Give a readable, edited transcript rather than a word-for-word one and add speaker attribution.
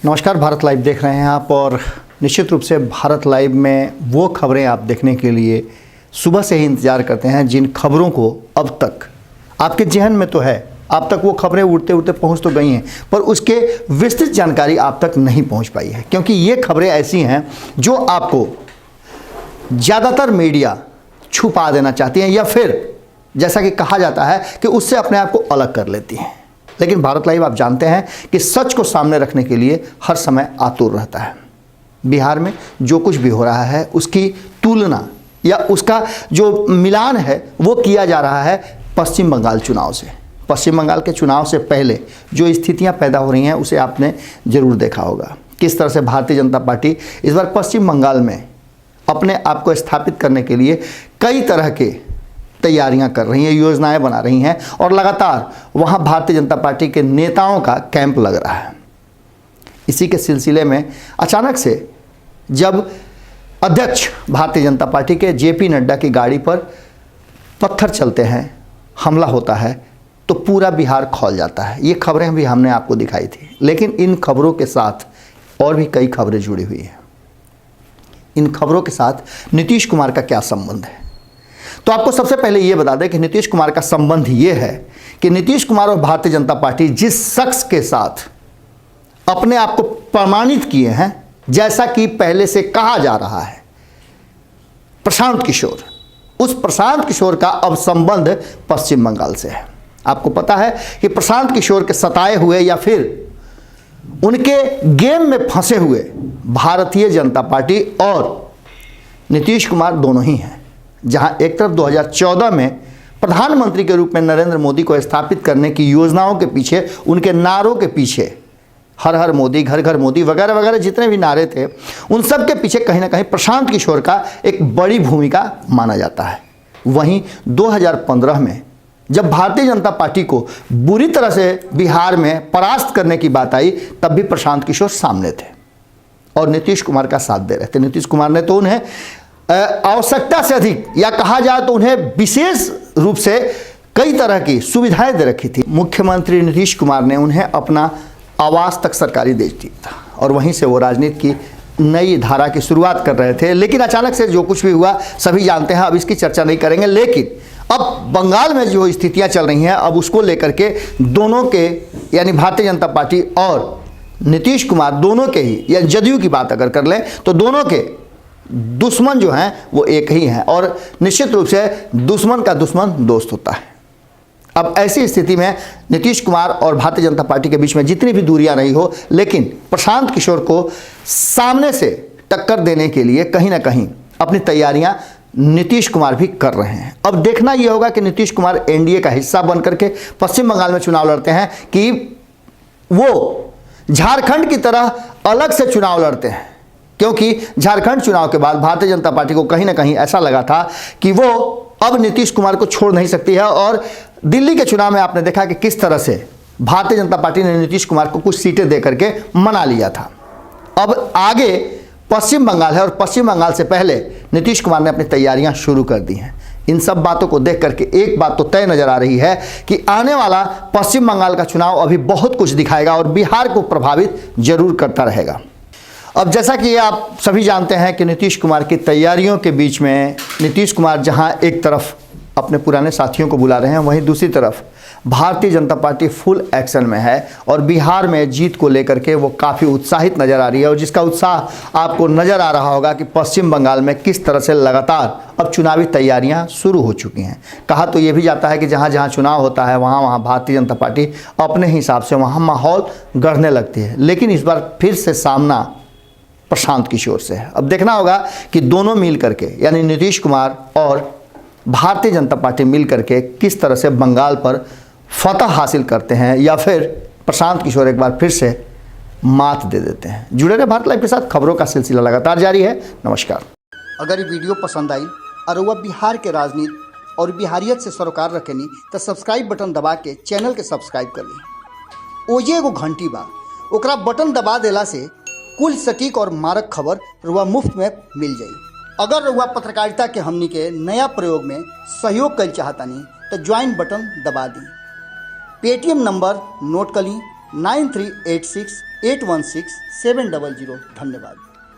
Speaker 1: नमस्कार, भारत लाइव देख रहे हैं आप। और निश्चित रूप से भारत लाइव में वो खबरें आप देखने के लिए सुबह से ही इंतज़ार करते हैं जिन खबरों को अब तक आपके जहन में तो है, आप तक वो खबरें उड़ते उड़ते पहुंच तो गई हैं, पर उसके विस्तृत जानकारी आप तक नहीं पहुंच पाई है, क्योंकि ये खबरें ऐसी हैं जो आपको ज़्यादातर मीडिया छुपा देना चाहती हैं या फिर जैसा कि कहा जाता है कि उससे अपने आप को अलग कर लेती हैं। लेकिन भारत लाइव आप जानते हैं कि सच को सामने रखने के लिए हर समय आतुर रहता है। बिहार में जो कुछ भी हो रहा है उसकी तुलना या उसका जो मिलान है वो किया जा रहा है पश्चिम बंगाल चुनाव से। पश्चिम बंगाल के चुनाव से पहले जो स्थितियां पैदा हो रही हैं उसे आपने ज़रूर देखा होगा। किस तरह से भारतीय जनता पार्टी इस बार पश्चिम बंगाल में अपने आप को स्थापित करने के लिए कई तरह के तैयारियां कर रही हैं, योजनाएं बना रही हैं और लगातार वहां भारतीय जनता पार्टी के नेताओं का कैंप लग रहा है। इसी के सिलसिले में अचानक से जब अध्यक्ष भारतीय जनता पार्टी के जेपी नड्डा की गाड़ी पर पत्थर चलते हैं, हमला होता है, तो पूरा बिहार खौल जाता है। ये खबरें भी हमने आपको दिखाई थी, लेकिन इन खबरों के साथ और भी कई खबरें जुड़ी हुई हैं। इन खबरों के साथ नीतीश कुमार का क्या संबंध है? तो आपको सबसे पहले ये बता दें कि नीतीश कुमार का संबंध ये है कि नीतीश कुमार और भारतीय जनता पार्टी जिस शख्स के साथ अपने आप को प्रमाणित किए हैं, जैसा कि पहले से कहा जा रहा है, प्रशांत किशोर, उस प्रशांत किशोर का अब संबंध पश्चिम बंगाल से है। आपको पता है कि प्रशांत किशोर के सताए हुए या फिर उनके गेम में फंसे हुए भारतीय जनता पार्टी और नीतीश कुमार दोनों ही हैं। जहां एक तरफ 2014 में प्रधानमंत्री के रूप में नरेंद्र मोदी को स्थापित करने की योजनाओं के पीछे, उनके नारों के पीछे, हर हर मोदी, घर घर मोदी वगैरह वगैरह जितने भी नारे थे, उन सब के पीछे कहीं ना कहीं प्रशांत किशोर का एक बड़ी भूमिका माना जाता है। वहीं 2015 में जब भारतीय जनता पार्टी को बुरी तरह से बिहार में परास्त करने की बात आई, तब भी प्रशांत किशोर सामने थे और नीतीश कुमार का साथ दे रहे थे। नीतीश कुमार ने तो उन्हें आवश्यकता से अधिक, या कहा जाए तो उन्हें विशेष रूप से कई तरह की सुविधाएं दे रखी थी। मुख्यमंत्री नीतीश कुमार ने उन्हें अपना आवास तक सरकारी दे दिया था और वहीं से वो राजनीति की नई धारा की शुरुआत कर रहे थे। लेकिन अचानक से जो कुछ भी हुआ सभी जानते हैं, अब इसकी चर्चा नहीं करेंगे। लेकिन अब बंगाल में जो स्थितियां चल रही हैं, अब उसको लेकर के दोनों के, यानी भारतीय जनता पार्टी और नीतीश कुमार दोनों के ही, या जदयू की बात अगर कर लें तो दोनों के दुश्मन जो हैं वो एक ही हैं और निश्चित रूप से दुश्मन का दुश्मन दोस्त होता है। अब ऐसी स्थिति में नीतीश कुमार और भारतीय जनता पार्टी के बीच में जितनी भी दूरियां रही हो, लेकिन प्रशांत किशोर को सामने से टक्कर देने के लिए कहीं ना कहीं अपनी तैयारियां नीतीश कुमार भी कर रहे हैं। अब देखना यह होगा कि नीतीश कुमार एनडीए का हिस्सा बन करके पश्चिम बंगाल में चुनाव लड़ते हैं कि वो झारखंड की तरह अलग से चुनाव लड़ते हैं, क्योंकि झारखंड चुनाव के बाद भारतीय जनता पार्टी को कहीं ना कहीं ऐसा लगा था कि वो अब नीतीश कुमार को छोड़ नहीं सकती है। और दिल्ली के चुनाव में आपने देखा कि किस तरह से भारतीय जनता पार्टी ने नीतीश कुमार को कुछ सीटें दे करके मना लिया था। अब आगे पश्चिम बंगाल है और पश्चिम बंगाल से पहले नीतीश कुमार ने अपनी तैयारियां शुरू कर दी हैं। इन सब बातों को देख करके एक बात तो तय नजर आ रही है कि आने वाला पश्चिम बंगाल का चुनाव अभी बहुत कुछ दिखाएगा और बिहार को प्रभावित जरूर करता रहेगा। अब जैसा कि आप सभी जानते हैं कि नीतीश कुमार की तैयारियों के बीच में नीतीश कुमार जहां एक तरफ अपने पुराने साथियों को बुला रहे हैं, वहीं दूसरी तरफ Bharatiya Janata party full action में है और बिहार में जीत को लेकर के वो काफ़ी उत्साहित नज़र आ रही है। और जिसका उत्साह आपको नज़र आ रहा होगा कि पश्चिम बंगाल में किस तरह से लगातार अब चुनावी तैयारियां शुरू हो चुकी हैं। कहा तो ये भी जाता है कि जहाँ जहाँ चुनाव होता है वहाँ भारतीय जनता पार्टी अपने हिसाब से वहाँ माहौल गढ़ने लगती है। लेकिन इस बार फिर से सामना प्रशांत किशोर से है। अब देखना होगा कि दोनों मिल करके, यानी नीतीश कुमार और भारतीय जनता पार्टी मिल करके किस तरह से बंगाल पर फतह हासिल करते हैं, या फिर प्रशांत किशोर एक बार फिर से मात दे देते हैं। जुड़े रहे भारत लाइव के साथ, खबरों का सिलसिला लगातार जारी है। नमस्कार। अगर ये वीडियो पसंद आई और वह बिहार के राजनीति और बिहारियत से सरोकार रखेनी तो सब्सक्राइब बटन दबा के चैनल के सब्सक्राइब कर ली। ओजे एगो घंटी बा, ओकरा बटन दबा देला से कुल सटीक और मारक खबर रुआ मुफ्त में मिल जाई। अगर रुआ पत्रकारिता के हमनी के नया प्रयोग में सहयोग कर चाहतानी तो ज्वाइन बटन दबा दी। पेटीएम नंबर नोट कर ली 9386 816-700। धन्यवाद।